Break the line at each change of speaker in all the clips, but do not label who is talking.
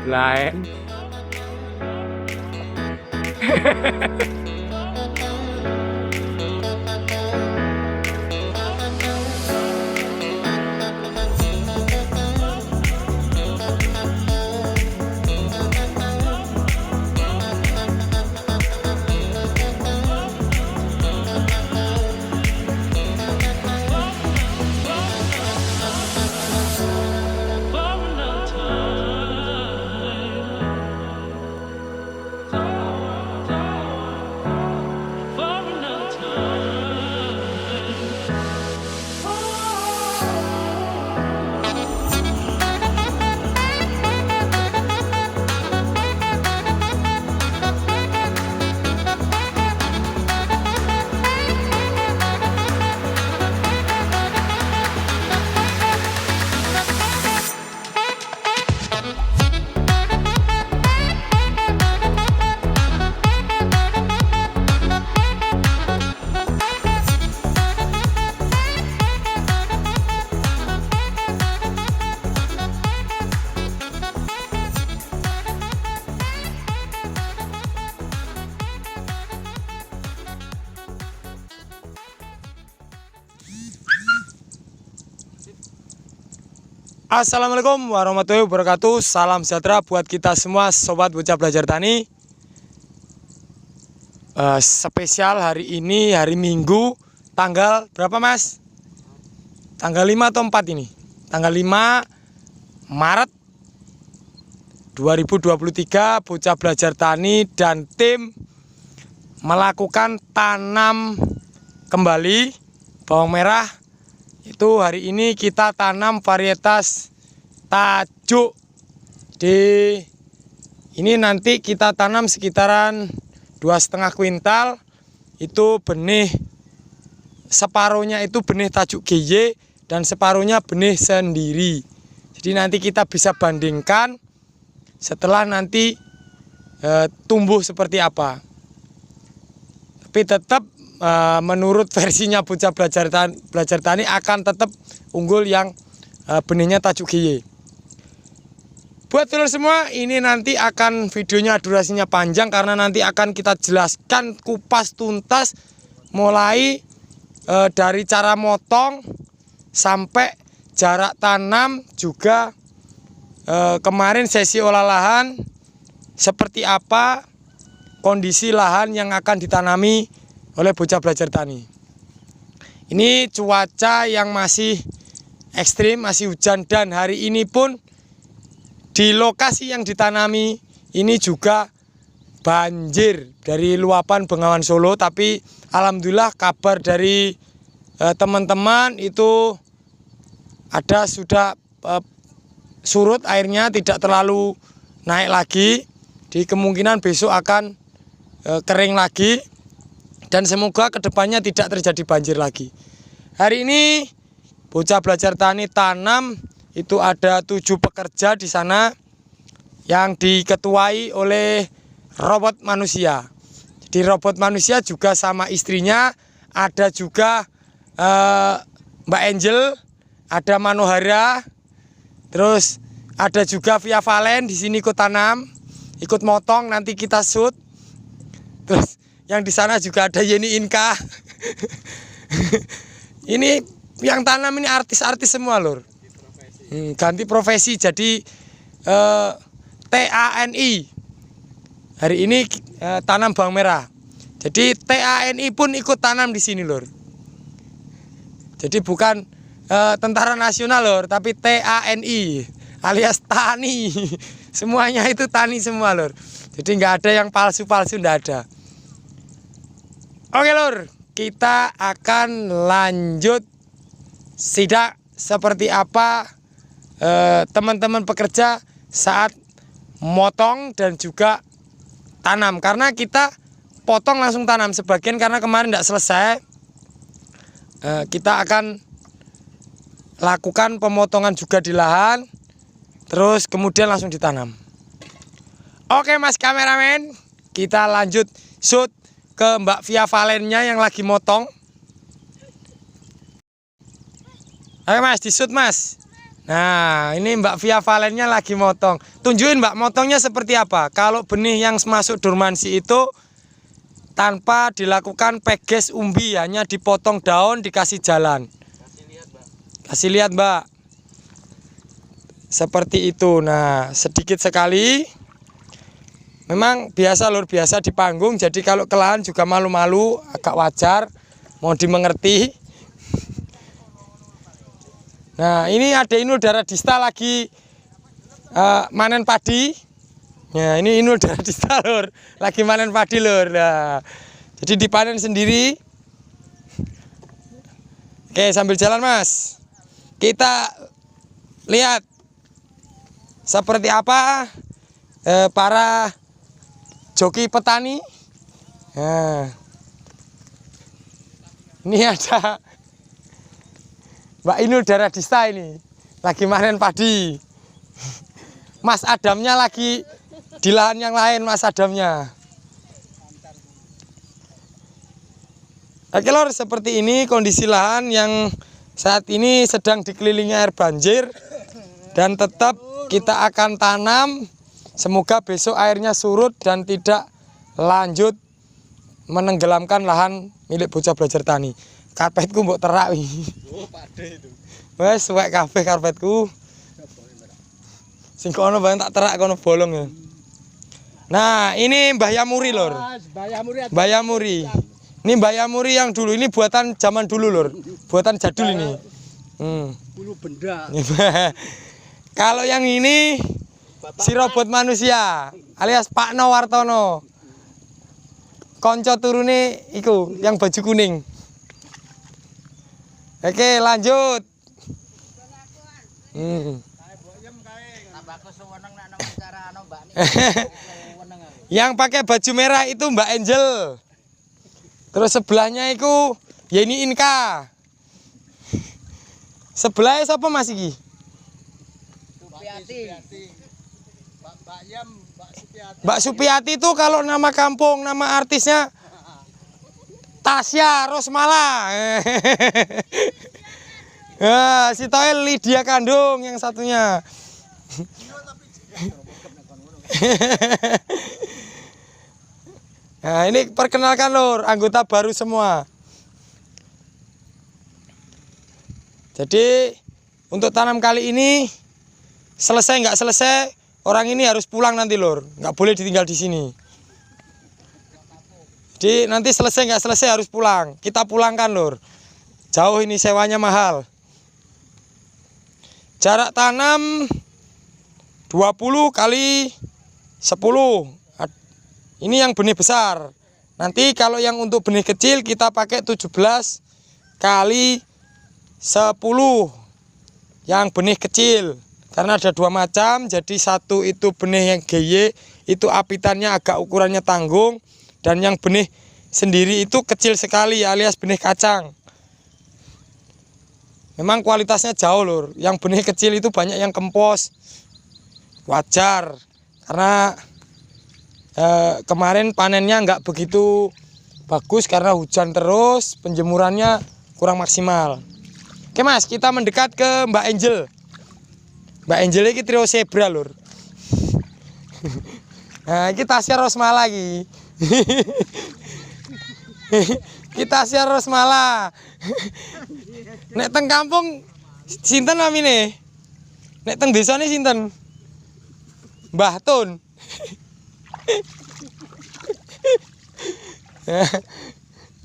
Lain. Assalamualaikum warahmatullahi wabarakatuh. Salam sejahtera buat kita semua sobat bocah belajar tani. Spesial hari ini hari Minggu, tanggal berapa Mas? Tanggal 5 atau 4 ini? Tanggal 5 Maret 2023, bocah belajar tani dan tim melakukan tanam kembali bawang merah. Itu hari ini kita tanam varietas tajuk. Ini nanti kita tanam sekitaran 2,5 kuintal. Itu benih, separuhnya itu benih tajuk GY dan separuhnya benih sendiri. Jadi nanti kita bisa bandingkan setelah nanti tumbuh seperti apa. Tapi tetap menurut versinya bocah belajar tani akan tetap unggul yang benihnya tajuk GY. Buat telur semua, ini nanti akan videonya durasinya panjang karena nanti akan kita jelaskan kupas tuntas mulai dari cara motong sampai jarak tanam, juga kemarin sesi olah lahan seperti apa kondisi lahan yang akan ditanami oleh bocah belajar tani. Ini cuaca yang masih ekstrim, masih hujan, dan hari ini pun di lokasi yang ditanami ini juga banjir dari luapan Bengawan Solo. Tapi alhamdulillah kabar dari teman-teman itu ada sudah surut airnya, tidak terlalu naik lagi. Di kemungkinan besok akan kering lagi. Dan semoga kedepannya tidak terjadi banjir lagi. Hari ini bocah belajar tani tanam itu ada 7 pekerja di sana yang diketuai oleh robot manusia. Jadi robot manusia juga sama istrinya, ada juga Mbak Angel, ada Manohara, terus ada juga Via Valen di sini ikut tanam, ikut motong, nanti kita shoot. Terus yang di sana juga ada Yeni Inka. Ini yang tanam ini artis-artis semua lur. Ganti profesi jadi TANI. Hari ini tanam bawang merah. Jadi TANI pun ikut tanam di sini lur. Jadi bukan tentara nasional lur, tapi TANI alias tani. Semuanya itu tani semua lur. Jadi nggak ada yang palsu-palsu, nggak ada. Oke lur, kita akan lanjut sidak seperti apa teman-teman pekerja saat motong dan juga tanam. Karena kita potong langsung tanam sebagian karena kemarin tidak selesai. Kita akan lakukan pemotongan juga di lahan, terus kemudian langsung ditanam. Oke Mas kameramen, kita lanjut shoot ke Mbak Via Valennya yang lagi motong. Ayo Mas, di shoot Mas. Nah, ini Mbak Via Valennya lagi motong. Tunjukin Mbak, motongnya seperti apa. Kalau benih yang masuk dormansi itu tanpa dilakukan peges umbi, hanya dipotong daun, dikasih jalan. Kasih lihat Mbak. Seperti itu. Nah, sedikit sekali. Memang biasa lur, biasa di panggung. Jadi kalau kelahan juga malu-malu, agak wajar. Mau dimengerti. Nah, ini ada Inul Daradista lagi manen padi. Ya, ini Inul Daradista lur, lagi manen padi lur. Nah, jadi dipanen sendiri. Oke, sambil jalan Mas. Kita lihat seperti apa para joki petani. Nah, ini ada Mbak Inul Daradista ini lagi manen padi. Mas Adamnya lagi di lahan yang lain, Mas Adamnya. Oke lor, seperti ini kondisi lahan yang saat ini sedang dikelilingi air banjir. Dan tetap kita akan tanam. Semoga besok airnya surut dan tidak lanjut menenggelamkan lahan milik bocah belajar tani. Karpetku mbok terak wi. Oh, pade itu. Wes suwek kabeh karpetku. Sing kono bareng tak terak kono bolong ya. Nah, ini Mbah Yamuri, Lur. Mbah Yamuri. Ini Mbah Yamuri yang dulu, ini buatan zaman dulu, Lur. Buatan jadul ini.
Bulu benda.
Kalau yang ini si robot manusia alias Pak Wartono. Konco turune iku yang baju kuning. Oke, lanjut. Yang pakai baju merah itu Mbak Angel. Terus sebelahnya itu ya ini Inka. Sebelahnya siapa Mas iki? Mbak Supiati itu kalau nama kampung, nama artisnya Tasya Rosmala. Nah, si Toel Lydia Kandung yang satunya. Nah, ini perkenalkan Lur, anggota baru semua. Jadi untuk tanam kali ini selesai nggak selesai, orang ini harus pulang nanti Lur, nggak boleh ditinggal di sini. Jadi nanti selesai nggak selesai harus pulang, kita pulangkan Lur. Jauh ini sewanya mahal. Jarak tanam 20 kali 10. Ini yang benih besar. Nanti kalau yang untuk benih kecil kita pakai 17 kali 10. Yang benih kecil. Karena ada dua macam, jadi satu itu benih yang GY, itu apitannya agak ukurannya tanggung. Dan yang benih sendiri itu kecil sekali alias benih kacang. Memang kualitasnya jauh Lur. Yang benih kecil itu banyak yang kempos. Wajar. Karena kemarin panennya nggak begitu bagus karena hujan terus, penjemurannya kurang maksimal. Oke Mas, kita mendekat ke Mbak Angel. Mbak Angel ini trio zebra Lur. Nah, kita Tasya Rosmala lagi. Kita Tasya Rosmala. Nek teng kampung sinten namine? Nek teng desa ini sinten? Mbah Tun.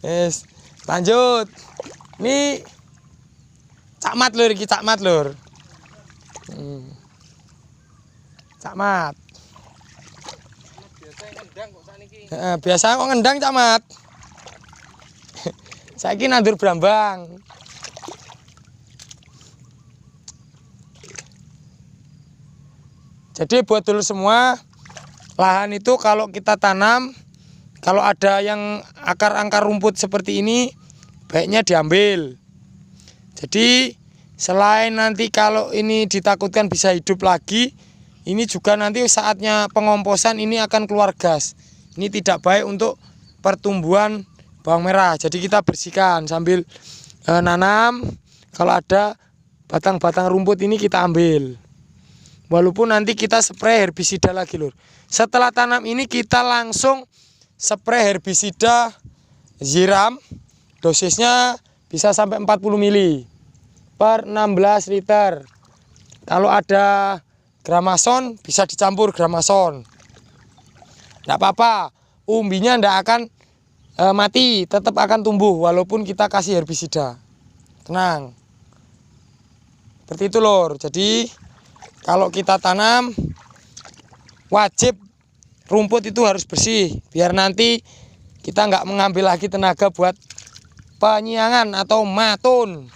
Yes, lanjut. Ini Cakmat Lur, iki Cakmat Lur. Cakmat. Biasa kok ngendang Cakmat. Saiki nandur brambang. Jadi buat dulu semua, lahan itu kalau kita tanam, kalau ada yang akar-akar rumput seperti ini, baiknya diambil. Jadi selain nanti kalau ini ditakutkan bisa hidup lagi, ini juga nanti saatnya pengomposan ini akan keluar gas. Ini tidak baik untuk pertumbuhan bawang merah. Jadi kita bersihkan sambil nanam. Kalau ada Batang-batang rumput ini kita ambil. Walaupun nanti kita spray herbisida lagi lur. Setelah tanam ini kita langsung spray herbisida Ziram. Dosisnya bisa sampai 40 mili per 16 liter. Kalau ada Gramason bisa dicampur Gramason. Tidak apa-apa, umbinya tidak akan mati, tetap akan tumbuh walaupun kita kasih herbisida. Tenang. Seperti itu lor. Jadi kalau kita tanam wajib rumput itu harus bersih biar nanti kita nggak mengambil lagi tenaga buat penyiangan atau matun.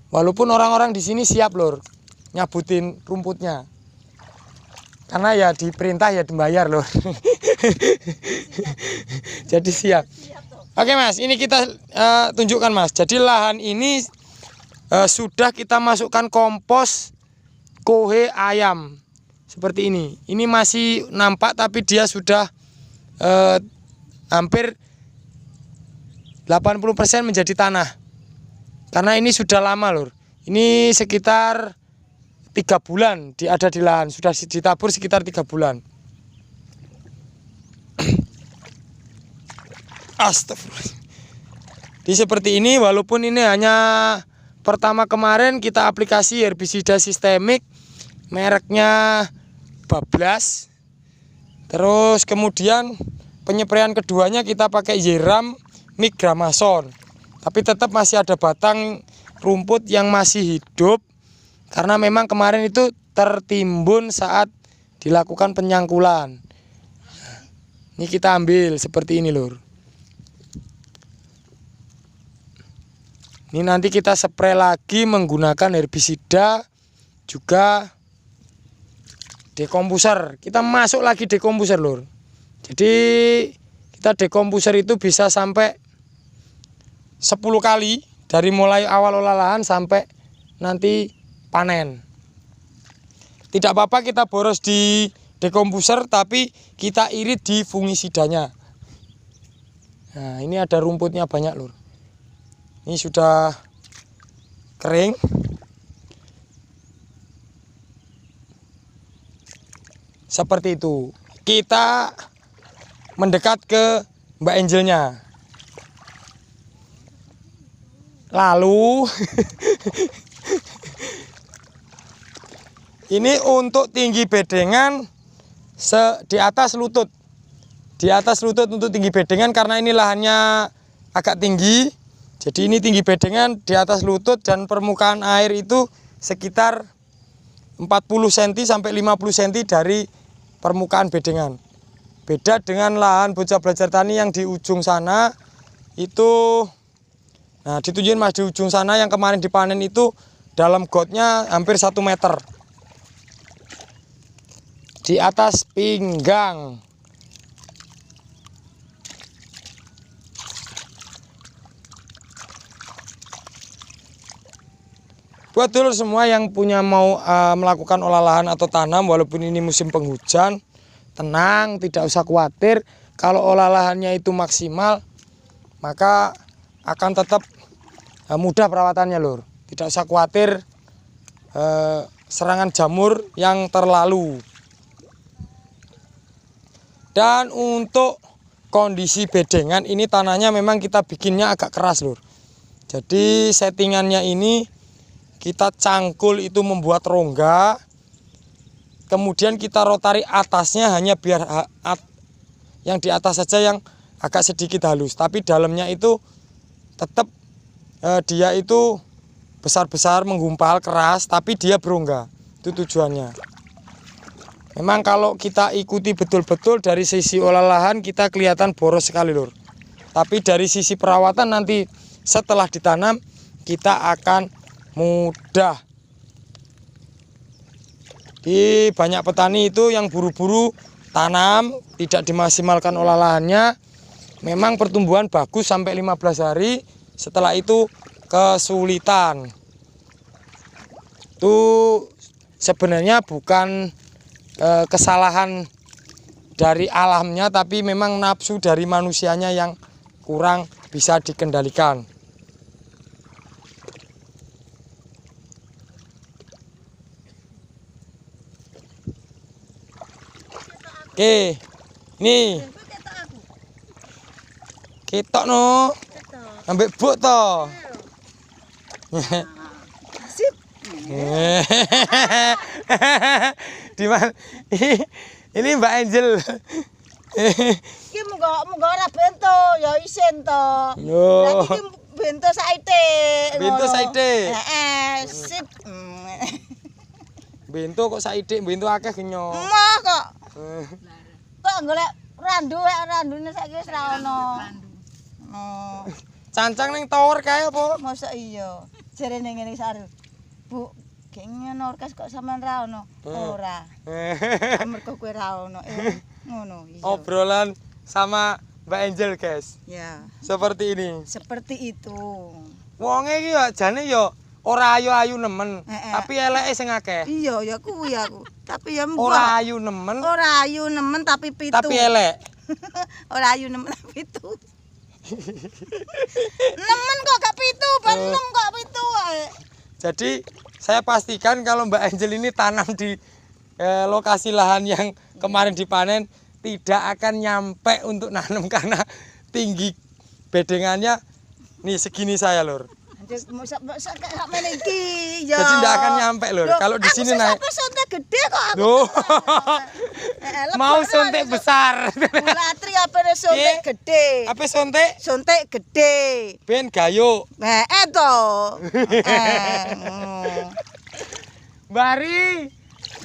Walaupun orang-orang di sini siap lor nyabutin rumputnya. Karena ya diperintah ya dibayar lor. Jadi siap. Oke mas, ini kita tunjukkan mas. Jadi lahan ini sudah kita masukkan kompos kohe ayam seperti ini. Ini masih nampak tapi dia sudah hampir 80% menjadi tanah. Karena ini sudah lama lur. Ini sekitar 3 bulan ada di lahan, sudah ditabur sekitar 3 bulan. Astagfirullah. Jadi seperti ini, walaupun ini hanya pertama kemarin kita aplikasi herbisida sistemik mereknya Bablas. Terus kemudian penyepraian keduanya kita pakai Ziram Gramason. Tapi tetap masih ada batang rumput yang masih hidup karena memang kemarin itu tertimbun saat dilakukan penyangkulan. Ini kita ambil seperti ini lur. Ini nanti kita spray lagi menggunakan herbisida juga dekomposer. Kita masuk lagi dekomposer lur. Jadi kita dekomposer itu bisa sampai 10 kali dari mulai awal olah lahan sampai nanti panen. Tidak apa-apa kita boros di dekomposer tapi kita irit di fungisidanya. Nah, ini ada rumputnya banyak lur. Ini sudah kering. Seperti itu. Kita mendekat ke Mbak Angelnya. Lalu ini untuk tinggi bedengan di atas lutut. Di atas lutut untuk tinggi bedengan karena ini lahannya agak tinggi. Jadi ini tinggi bedengan di atas lutut dan permukaan air itu sekitar 40 cm sampai 50 cm dari permukaan bedengan. Beda dengan lahan bocah belajar tani yang di ujung sana itu, nah ditunjukin mas, di ujung sana yang kemarin dipanen itu dalam gotnya hampir 1 meter. Di atas pinggang. Buat dulur semua yang punya mau melakukan olah lahan atau tanam walaupun ini musim penghujan, tenang, tidak usah khawatir. Kalau olah lahannya itu maksimal, maka akan tetap mudah perawatannya lur. Tidak usah khawatir serangan jamur yang terlalu. Dan untuk kondisi bedengan ini tanahnya memang kita bikinnya agak keras lur. Jadi settingannya ini kita cangkul itu membuat rongga, kemudian kita rotari atasnya hanya biar yang di atas saja yang agak sedikit halus, tapi dalamnya itu tetap dia itu besar-besar menggumpal keras, tapi dia berongga. Itu tujuannya. Memang kalau kita ikuti betul-betul dari sisi olah lahan kita kelihatan boros sekali lur. Tapi dari sisi perawatan nanti setelah ditanam kita akan mudah. Di banyak petani itu yang buru-buru tanam, tidak dimaksimalkan olah lahannya, memang pertumbuhan bagus sampai 15 hari, setelah itu kesulitan. Itu sebenarnya bukan kesalahan dari alamnya, tapi memang nafsu dari manusianya yang kurang bisa dikendalikan. Oke. Nih. Ketok no. Ambek buk to.
Sip.
Di mana? Ini Mbak Angel.
Iki muga ora bento ya isin to.
Yo.
Berarti iki bento saite.
Bento saite.
Sip.
Bento kok saidik, bento akeh genyo.
Mah kok. Kok golek randune saiki wis ra ono. Oh,
Cancang ning tower kae apa?
mosok iya. Jarene ngene saru. Bu, kenging orkes kok sampean ra ono. Ora. Mergo kowe ra ono. Ngono iya.
Obrolan sama Mbak Angel, guys.
Ya,
Seperti ini.
seperti itu.
Wonge iki ya jane ya ora ayu-ayu nemen,
Heeh.
tapi eleke sing akeh.
Iya ya kuwi aku. Tapi ya
Ora ayu nemen,
ora ayu nemen tapi pitu.
tapi elek.
Ora ayu nemen tapi pitu. Nemen kok gak pitu, benem kok pitu wae.
Jadi saya pastikan kalau Mbak Angel ini tanam di lokasi lahan yang kemarin dipanen tidak akan nyampe untuk nanam karena tinggi bedengannya nih segini saya lur.
Mosok sak meneh iki ya.
Jadi tidak akan nyampe lur. Kalau di sini naik.
Aku suntik gede kok aku.
Loh. Mau suntik besar.
Latri apa suntik gede.
Apa suntik?
Suntik gede.
Ben gayo.
To.
Bari.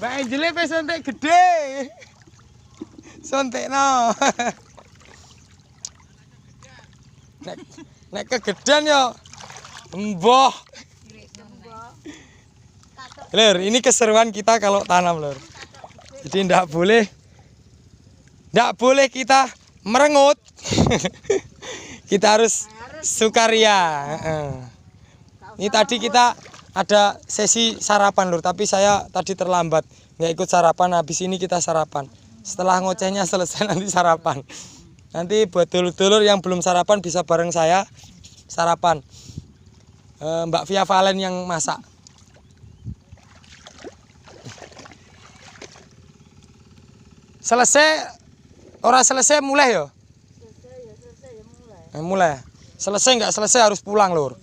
Mbak Angel pe suntik gede. Suntik no. Nek kegedean yo emboh. Lur, ini keseruan kita kalau tanam, Lur. Jadi ndak boleh kita merengut. Kita harus sukaria. Ini tadi kita ada sesi sarapan, Lur, tapi saya tadi terlambat, nggak ikut sarapan. Habis ini kita sarapan. Setelah ngocehnya selesai nanti sarapan. Nanti buat dulur-dulur yang belum sarapan bisa bareng saya sarapan. Mbak Via Valen yang masak. Selesai, orang selesai mulai yo. Mulai. Selesai nggak selesai harus pulang lur.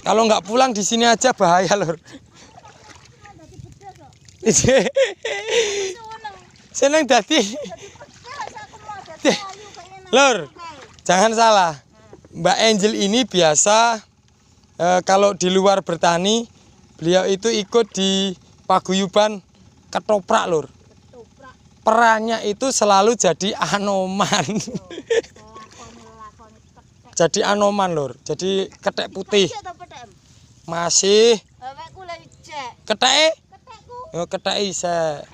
Kalau nggak pulang di sini aja bahaya lur. Seneng dadi. Lur, jangan salah. Mbak Angel ini biasa kalau di luar bertani, beliau itu ikut di paguyuban ketoprak lur. Perannya itu selalu jadi anoman. Jadi anoman lur. Jadi ketek putih. Masih. Ketek? Yo ketek isek.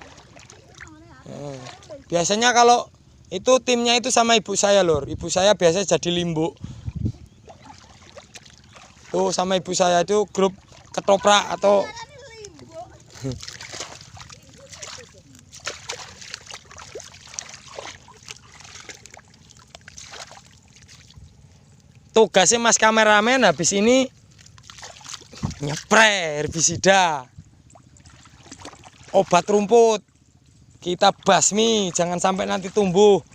Biasanya kalau itu timnya itu sama ibu saya lur. Ibu saya biasa jadi limbuk. Tuh sama ibu saya itu grup ketoprak atau tugasnya mas kameramen habis ini nyepray herbisida, obat rumput, kita basmi jangan sampai nanti tumbuh,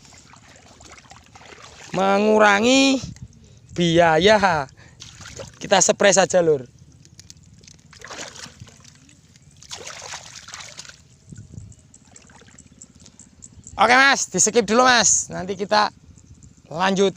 mengurangi biaya. Kita spray saja lur. Oke mas, di skip dulu mas. Nanti kita lanjut.